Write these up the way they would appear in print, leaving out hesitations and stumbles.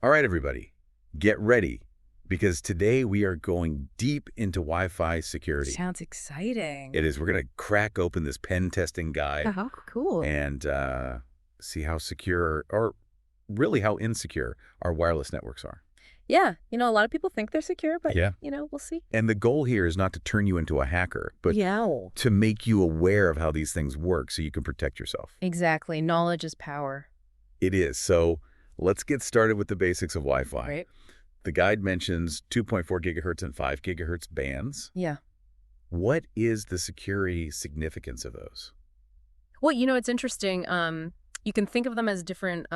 All right, everybody, get ready because today we are going deep into Wi-Fi security. Sounds exciting. It is. We're going to crack open this pen testing guide Oh, cool. and see how secure or really how insecure our wireless networks are. Yeah, a lot of people think they're secure, but, Yeah. we'll see. And the goal here is not to turn you into a hacker, but Yeah. to make you aware of how these things work so you can protect yourself. Exactly. Knowledge is power. It is. So let's get started with the basics of Wi-Fi. Right? The guide mentions 2.4 gigahertz and 5 gigahertz bands. Yeah. What is the security significance of those? Well, it's interesting. You can think of them as different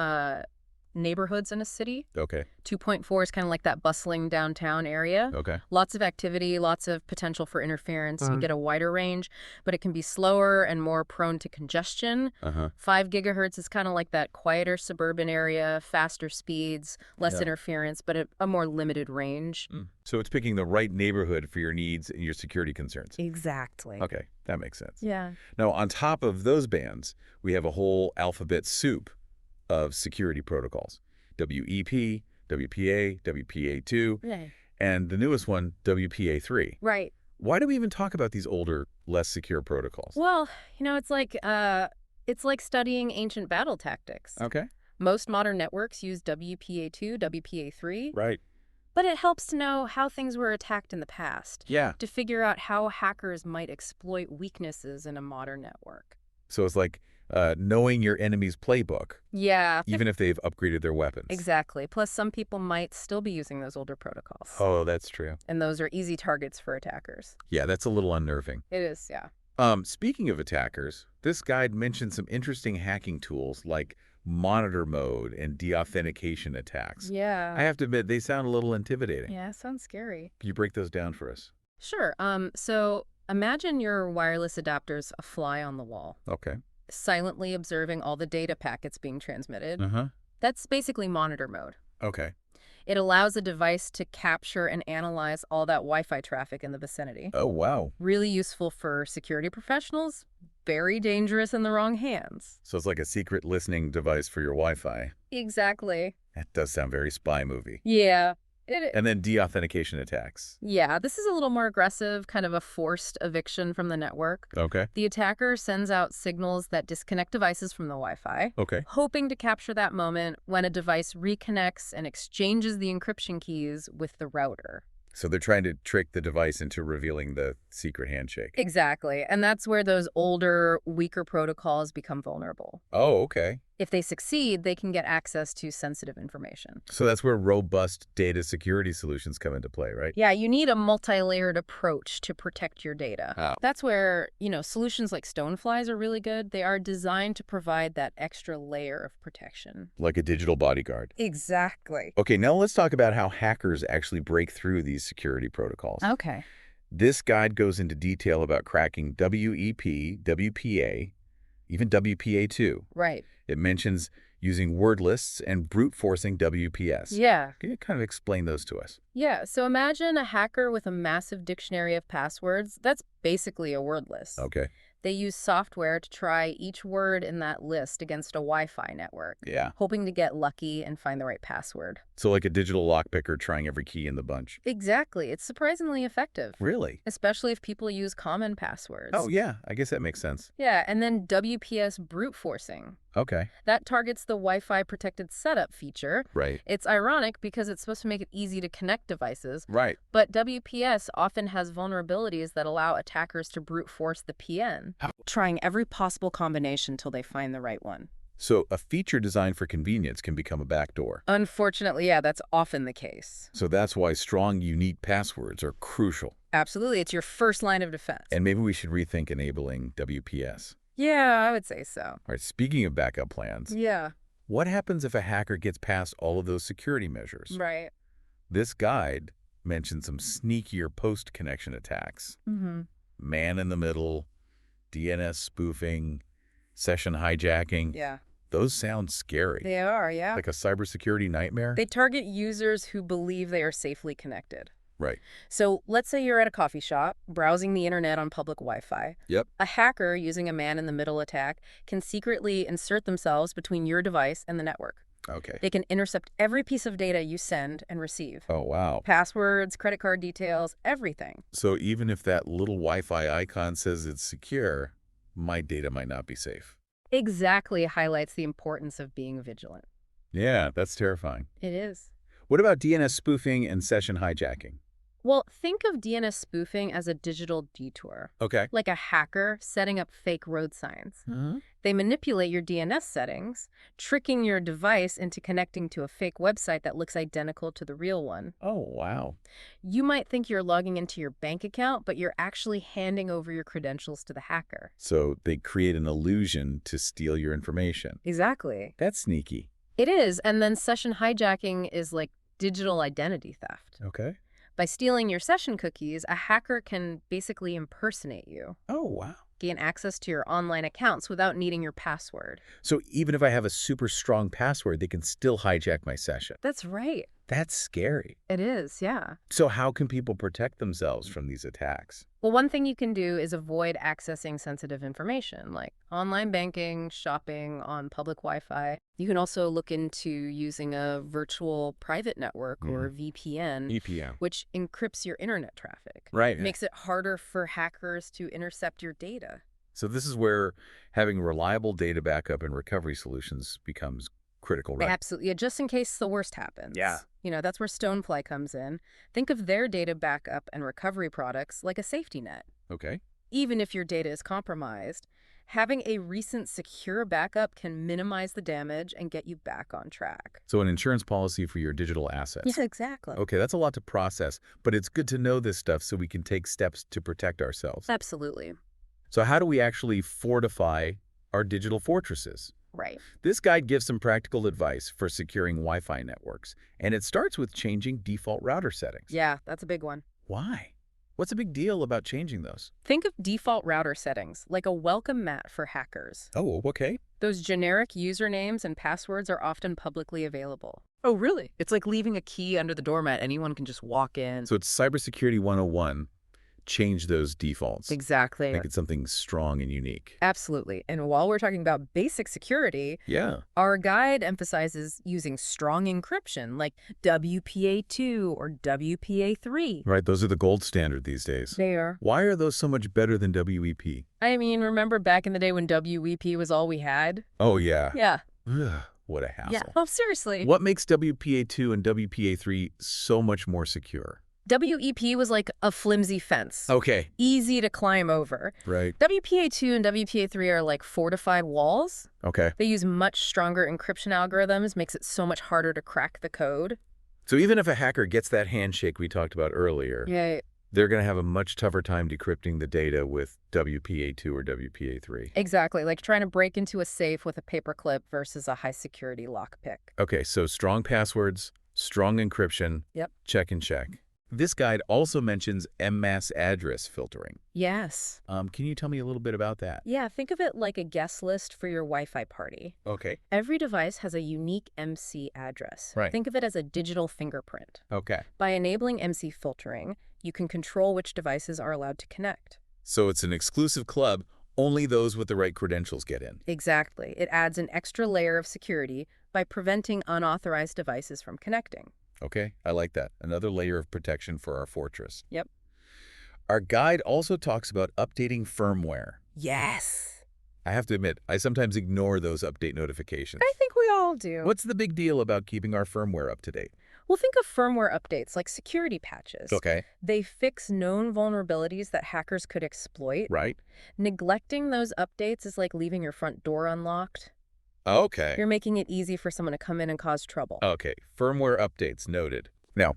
neighborhoods in a city. Okay. 2.4 is kind of like that bustling downtown area. Okay. Lots of activity, lots of potential for interference. You get a wider range, but it can be slower and more prone to congestion. 5 gigahertz is kind of like that quieter suburban area, faster speeds, less interference, but a more limited range. So it's picking the right neighborhood for your needs and your security concerns. Exactly. Okay, that makes sense. Yeah. Now, on top of those bands, we have a whole alphabet soup of security protocols. WEP, WPA, WPA2, Right. and the newest one, WPA3. Right. Why do we even talk about these older, less secure protocols? Well, it's like studying ancient battle tactics. Okay. Most modern networks use WPA2, WPA3, Right. but it helps to know how things were attacked in the past, Yeah. to figure out how hackers might exploit weaknesses in a modern network. So it's like knowing your enemy's playbook, Yeah. even if they've upgraded their weapons. Exactly. Plus, some people might still be using those older protocols. Oh, that's true. And those are easy targets for attackers. Yeah, that's a little unnerving. It is, yeah. Speaking of attackers, this guide mentions some interesting hacking tools like monitor mode and deauthentication attacks. Yeah. I have to admit, they sound a little intimidating. Yeah, sounds scary. Can you break those down for us? Sure. So imagine your wireless adapter's a fly on the wall, Okay. silently observing all the data packets being transmitted. Uh-huh. That's basically monitor mode. Okay. It allows a device to capture and analyze all that Wi-Fi traffic in the vicinity. Oh, wow. Really useful for security professionals, very dangerous in the wrong hands. So it's like a secret listening device for your Wi-Fi. Exactly. That does sound very spy movie. Yeah. And then deauthentication attacks. Yeah, this is a little more aggressive, kind of a forced eviction from the network. Okay. The attacker sends out signals that disconnect devices from the Wi-Fi, Okay. hoping to capture that moment when a device reconnects and exchanges the encryption keys with the router. So they're trying to trick the device into revealing the secret handshake. Exactly. And that's where those older, weaker protocols become vulnerable. Oh, okay. If they succeed, they can get access to sensitive information. So that's where robust data security solutions come into play, right? Yeah, you need a multi-layered approach to protect your data. Oh. That's where, solutions like StoneFlies are really good. They are designed to provide that extra layer of protection. Like a digital bodyguard. Exactly. Okay, now let's talk about how hackers actually break through these security protocols. Okay. This guide goes into detail about cracking WEP, WPA, even WPA2. Right. It mentions using word lists and brute forcing WPS. Yeah. Can you kind of explain those to us? Yeah, so imagine a hacker with a massive dictionary of passwords. That's basically a word list. Okay. They use software to try each word in that list against a Wi-Fi network, Yeah. hoping to get lucky and find the right password. So like a digital lockpicker trying every key in the bunch. Exactly. It's surprisingly effective. Really? Especially if people use common passwords. Oh, yeah. I guess that makes sense. Yeah, and then WPS brute forcing. Okay. That targets the Wi-Fi protected setup feature. Right. It's ironic because it's supposed to make it easy to connect devices, Right. but WPS often has vulnerabilities that allow attackers to brute force the PN, trying every possible combination till they find the right one. So a feature designed for convenience can become a backdoor. Unfortunately, yeah, that's often the case. So that's why strong, unique passwords are crucial. Absolutely. It's your first line of defense. And maybe we should rethink enabling WPS. Yeah, I would say so. All right, speaking of backup plans, Yeah. what happens if a hacker gets past all of those security measures? Right. This guide mentions some sneakier post-connection attacks. Mm-hmm. Man in the middle, DNS spoofing, session hijacking. Yeah. Those sound scary. They are, yeah. Like a cybersecurity nightmare? They target users who believe they are safely connected. Right. So let's say you're at a coffee shop, browsing the internet on public Wi-Fi. Yep. A hacker using a man-in-the-middle attack can secretly insert themselves between your device and the network. Okay. They can intercept every piece of data you send and receive. Oh, wow. Passwords, credit card details, everything. So even if that little Wi-Fi icon says it's secure, my data might not be safe. Exactly highlights the importance of being vigilant. Yeah, that's terrifying. It is. What about DNS spoofing and session hijacking? Well, think of DNS spoofing as a digital detour, Okay. like a hacker setting up fake road signs. Huh? They manipulate your DNS settings, tricking your device into connecting to a fake website that looks identical to the real one. Oh, wow. You might think you're logging into your bank account, but you're actually handing over your credentials to the hacker. So they create an illusion to steal your information. Exactly. That's sneaky. It is, and then session hijacking is like digital identity theft. Okay. By stealing your session cookies, a hacker can basically impersonate you, Oh, wow. gain access to your online accounts without needing your password. So even if I have a super strong password, they can still hijack my session. That's right. That's scary. It is, yeah. So how can people protect themselves from these attacks? Well, one thing you can do is avoid accessing sensitive information, like online banking, shopping on public Wi-Fi. You can also look into using a virtual private network or VPN, EPM. which encrypts your internet traffic. Right. Makes it harder for hackers to intercept your data. So this is where having reliable data backup and recovery solutions becomes critical, right? Absolutely. Yeah, just in case the worst happens. Yeah. You know, that's where StoneFly comes in. Think of their data backup and recovery products like a safety net. Okay. Even if your data is compromised, having a recent secure backup can minimize the damage and get you back on track. So an insurance policy for your digital assets. Yeah, exactly. Okay, that's a lot to process, but it's good to know this stuff so we can take steps to protect ourselves. Absolutely. So how do we actually fortify our digital fortresses? Right. This guide gives some practical advice for securing Wi-Fi networks, and it starts with changing default router settings. Yeah, that's a big one. Why? What's a big deal about changing those? Think of default router settings like a welcome mat for hackers. Oh, okay. Those generic usernames and passwords are often publicly available. Oh, really? It's like leaving a key under the doormat. Anyone can just walk in. So it's Cybersecurity 101. Change those defaults. Exactly. Make it something strong and unique. Absolutely. And while we're talking about basic security, Yeah. our guide emphasizes using strong encryption like WPA2 or WPA3. Right, those are the gold standard these days. They are. Why are those so much better than WEP? I mean, remember back in the day when WEP was all we had? Oh, yeah. Yeah. Ugh, what a hassle. Yeah. Oh, seriously. What makes WPA2 and WPA3 so much more secure? WEP was like a flimsy fence. Okay. Easy to climb over. Right. WPA2 and WPA3 are like fortified walls. Okay. They use much stronger encryption algorithms, makes it so much harder to crack the code. So even if a hacker gets that handshake we talked about earlier, Yeah. they're going to have a much tougher time decrypting the data with WPA2 or WPA3. Exactly, like trying to break into a safe with a paperclip versus a high-security lockpick. Okay, so strong passwords, strong encryption, Yep. check and check. This guide also mentions MMAS address filtering. Yes. Can you tell me a little bit about that? Yeah, think of it like a guest list for your Wi-Fi party. Okay. Every device has a unique MC address. Right. Think of it as a digital fingerprint. Okay. By enabling MC filtering, you can control which devices are allowed to connect. So it's an exclusive club. Only those with the right credentials get in. Exactly. It adds an extra layer of security by preventing unauthorized devices from connecting. Okay, I like that. Another layer of protection for our fortress. Yep. Our guide also talks about updating firmware. Yes. I have to admit, I sometimes ignore those update notifications. I think we all do. What's the big deal about keeping our firmware up to date? Well, think of firmware updates like security patches. Okay. They fix known vulnerabilities that hackers could exploit. Right. Neglecting those updates is like leaving your front door unlocked. Okay. You're making it easy for someone to come in and cause trouble. Okay, firmware updates noted. Now,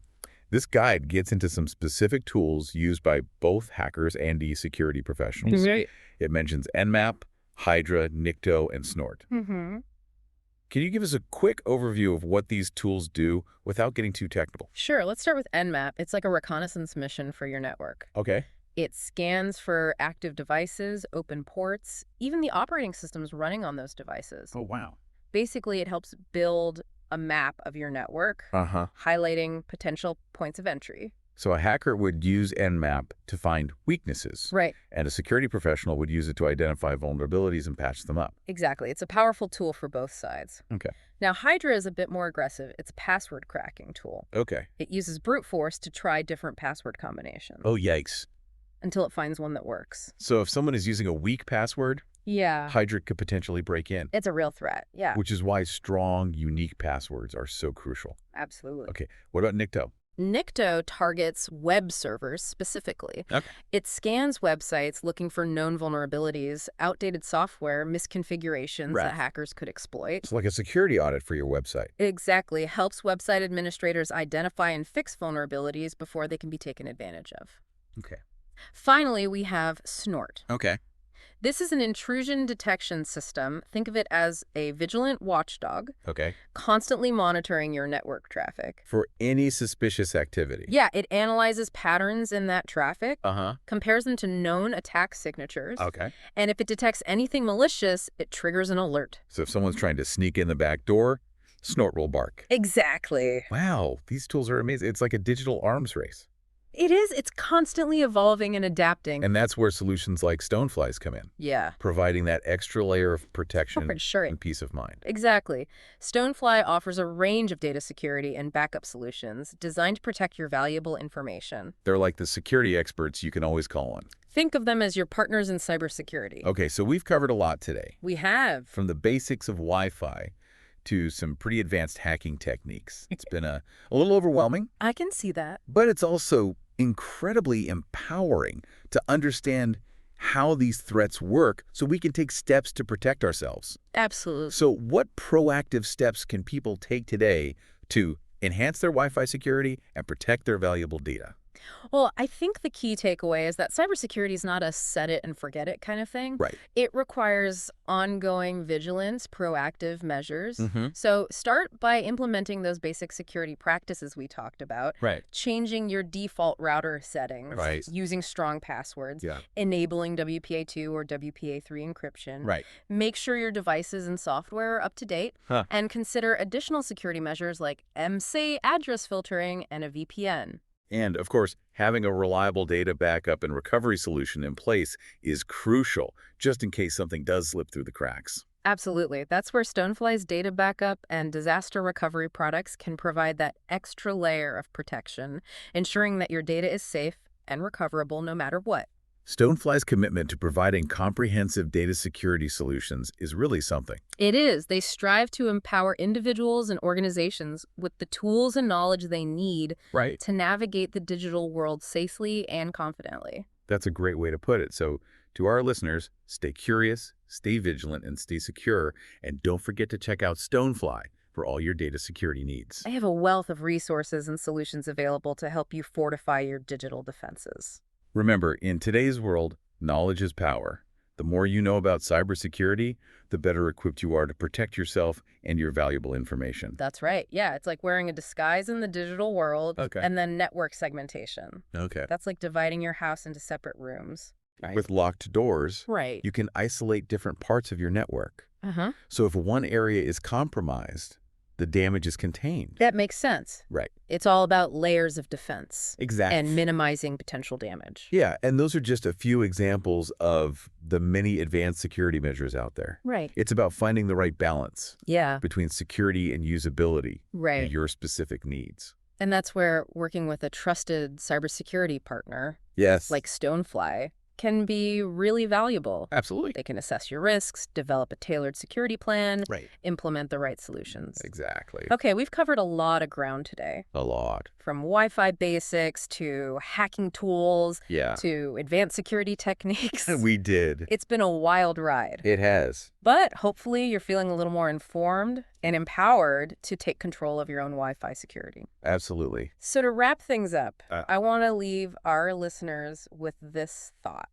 this guide gets into some specific tools used by both hackers and security professionals. Right. It mentions Nmap, Hydra, Nikto, and Snort. Mm-hmm. Can you give us a quick overview of what these tools do without getting too technical? Sure, let's start with Nmap. It's like a reconnaissance mission for your network. Okay. It scans for active devices, open ports, even the operating systems running on those devices. Oh, wow. Basically, it helps build a map of your network, Uh-huh. highlighting potential points of entry. So a hacker would use Nmap to find weaknesses. Right. And a security professional would use it to identify vulnerabilities and patch them up. Exactly. It's a powerful tool for both sides. Okay. Now, Hydra is a bit more aggressive. It's a password cracking tool. Okay. It uses brute force to try different password combinations. Oh, yikes. Until it finds one that works. So if someone is using a weak password, Yeah. Hydra could potentially break in. It's a real threat. Yeah. Which is why strong, unique passwords are so crucial. Absolutely. Okay. What about Nikto? Nikto targets web servers specifically. Okay. It scans websites looking for known vulnerabilities, outdated software, misconfigurations Right. that hackers could exploit. It's like a security audit for your website. Exactly. Helps website administrators identify and fix vulnerabilities before they can be taken advantage of. Okay. Finally, we have Snort. Okay. This is an intrusion detection system. Think of it as a vigilant watchdog, Okay. constantly monitoring your network traffic. For any suspicious activity. Yeah, it analyzes patterns in that traffic, Uh-huh. compares them to known attack signatures, Okay. and if it detects anything malicious, it triggers an alert. So if someone's trying to sneak in the back door, Snort will bark. Exactly. Wow, these tools are amazing. It's like a digital arms race. It is. It's constantly evolving and adapting. And that's where solutions like StoneFlies come in, Yeah. providing that extra layer of protection For sure. and peace of mind. Exactly. StoneFly offers a range of data security and backup solutions designed to protect your valuable information. They're like the security experts you can always call on. Think of them as your partners in cybersecurity. Okay, so we've covered a lot today. We have. From the basics of Wi-Fi to some pretty advanced hacking techniques. It's been a little overwhelming, I can see that. but it's also incredibly empowering to understand how these threats work so we can take steps to protect ourselves. Absolutely. So what proactive steps can people take today to enhance their Wi-Fi security and protect their valuable data? Well, I think the key takeaway is that cybersecurity is not a set it and forget it kind of thing. Right. It requires ongoing vigilance, proactive measures. Mm-hmm. So start by implementing those basic security practices we talked about, Right. changing your default router settings, Right. using strong passwords, Yeah. enabling WPA2 or WPA3 encryption. Right. Make sure your devices and software are up to date, and consider additional security measures like MSA address filtering and a VPN. And, of course, having a reliable data backup and recovery solution in place is crucial, just in case something does slip through the cracks. Absolutely. That's where StoneFly's data backup and disaster recovery products can provide that extra layer of protection, ensuring that your data is safe and recoverable no matter what. StoneFly's commitment to providing comprehensive data security solutions is really something. It is. They strive to empower individuals and organizations with the tools and knowledge they need Right. to navigate the digital world safely and confidently. That's a great way to put it. So, to our listeners, stay curious, stay vigilant, and stay secure. And don't forget to check out StoneFly for all your data security needs. I have a wealth of resources and solutions available to help you fortify your digital defenses. Remember, in today's world, knowledge is power. The more you know about cybersecurity, the better equipped you are to protect yourself and your valuable information. That's right. Yeah, it's like wearing a disguise in the digital world Okay. and then network segmentation. Okay. That's like dividing your house into separate rooms. With locked doors, Right. you can isolate different parts of your network. Uh-huh. So if one area is compromised, the damage is contained. That makes sense. Right. It's all about layers of defense Exactly. and minimizing potential damage. Yeah, and those are just a few examples of the many advanced security measures out there. Right. It's about finding the right balance Yeah. between security and usability Right. and your specific needs. And that's where working with a trusted cybersecurity partner Yes. like StoneFly can be really valuable. Absolutely. They can assess your risks, develop a tailored security plan, Right. implement the right solutions. Exactly. Okay, we've covered a lot of ground today. A lot. From Wi-Fi basics to hacking tools Yeah. to advanced security techniques. We did. It's been a wild ride. It has. But hopefully you're feeling a little more informed and empowered to take control of your own Wi-Fi security. Absolutely. So to wrap things up, Uh. I want to leave our listeners with this thought.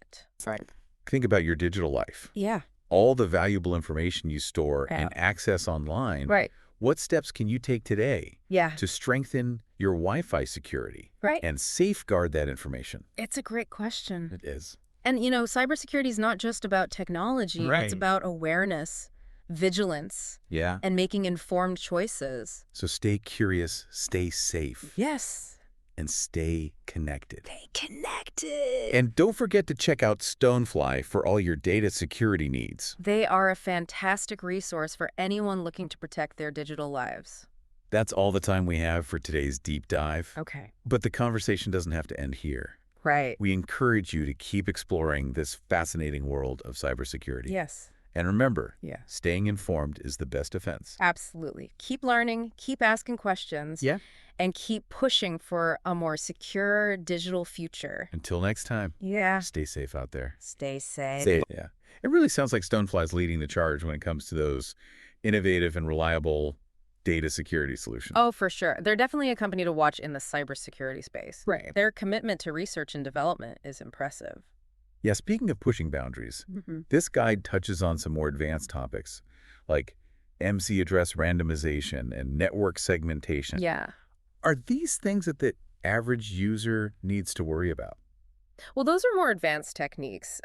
Think about your digital life. Yeah. All the valuable information you store Yeah. and access online. Right. What steps can you take today Yeah. to strengthen your Wi-Fi security Right. and safeguard that information? It's a great question. It is. And, cybersecurity is not just about technology. Right. It's about awareness, vigilance, Yeah. and making informed choices. So stay curious, stay safe. Yes. and stay connected. Stay connected. And don't forget to check out StoneFly for all your data security needs. They are a fantastic resource for anyone looking to protect their digital lives. That's all the time we have for today's deep dive. Okay. But the conversation doesn't have to end here. Right. We encourage you to keep exploring this fascinating world of cybersecurity. Yes. And remember, Yeah. staying informed is the best defense. Absolutely. Keep learning, keep asking questions, Yeah. and keep pushing for a more secure digital future. Until next time, Yeah. stay safe out there. Stay safe. Yeah. It really sounds like StoneFly is leading the charge when it comes to those innovative and reliable data security solutions. Oh, for sure. They're definitely a company to watch in the cybersecurity space. Right. Their commitment to research and development is impressive. Yeah, speaking of pushing boundaries, this guide touches on some more advanced topics like MC address randomization and network segmentation. Yeah. Are these things that the average user needs to worry about? Well, those are more advanced techniques,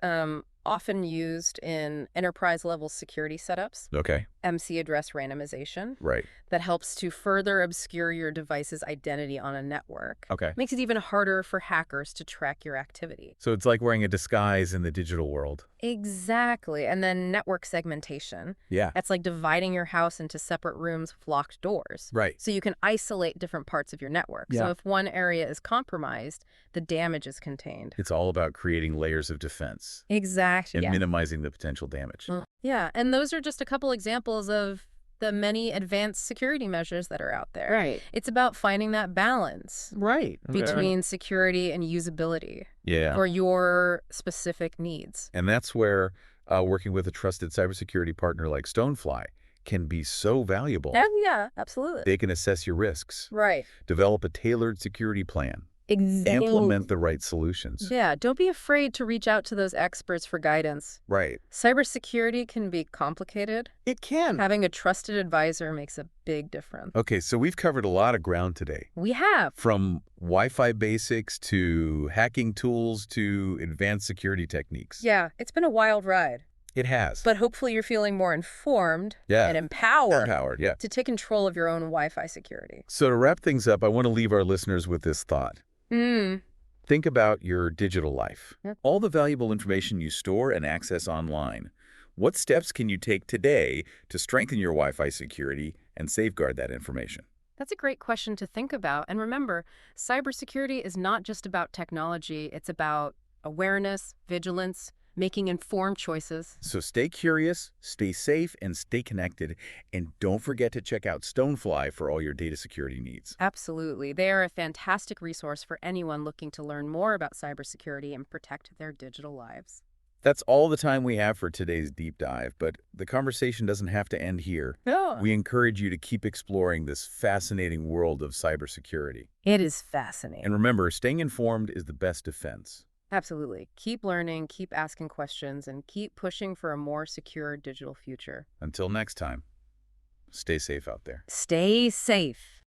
often used in enterprise-level security setups. Okay. MC address randomization Right. that helps to further obscure your device's identity on a network. Okay. Makes it even harder for hackers to track your activity. So it's like wearing a disguise in the digital world. Exactly. And then network segmentation. Yeah. That's like dividing your house into separate rooms with locked doors. Right. So you can isolate different parts of your network. Yeah. So if one area is compromised, the damage is contained. It's all about creating layers of defense Exactly. and Yeah. minimizing the potential damage. Yeah. And those are just a couple examples of the many advanced security measures that are out there. Right. It's about finding that balance Right. between security and usability Yeah. for your specific needs. And that's where working with a trusted cybersecurity partner like StoneFly can be so valuable. Yeah, absolutely. They can assess your risks, Right. develop a tailored security plan, Exactly. implement the right solutions. Yeah, don't be afraid to reach out to those experts for guidance. Right. Cybersecurity can be complicated. It can. Having a trusted advisor makes a big difference. Okay, so we've covered a lot of ground today. We have. From Wi-Fi basics to hacking tools to advanced security techniques. Yeah, it's been a wild ride. It has. But hopefully you're feeling more informed Yeah. and empowered Yeah. to take control of your own Wi-Fi security. So to wrap things up, I want to leave our listeners with this thought. Think about your digital life. Yep. All the valuable information you store and access online. What steps can you take today to strengthen your Wi-Fi security and safeguard that information? That's a great question to think about. And remember, cybersecurity is not just about technology. It's about awareness, vigilance, making informed choices. So stay curious, stay safe, and stay connected. And don't forget to check out StoneFly for all your data security needs. Absolutely. They are a fantastic resource for anyone looking to learn more about cybersecurity and protect their digital lives. That's all the time we have for today's deep dive, but the conversation doesn't have to end here. No. We encourage you to keep exploring this fascinating world of cybersecurity. It is fascinating. And remember, staying informed is the best defense. Absolutely. Keep learning, keep asking questions, and keep pushing for a more secure digital future. Until next time, stay safe out there. Stay safe.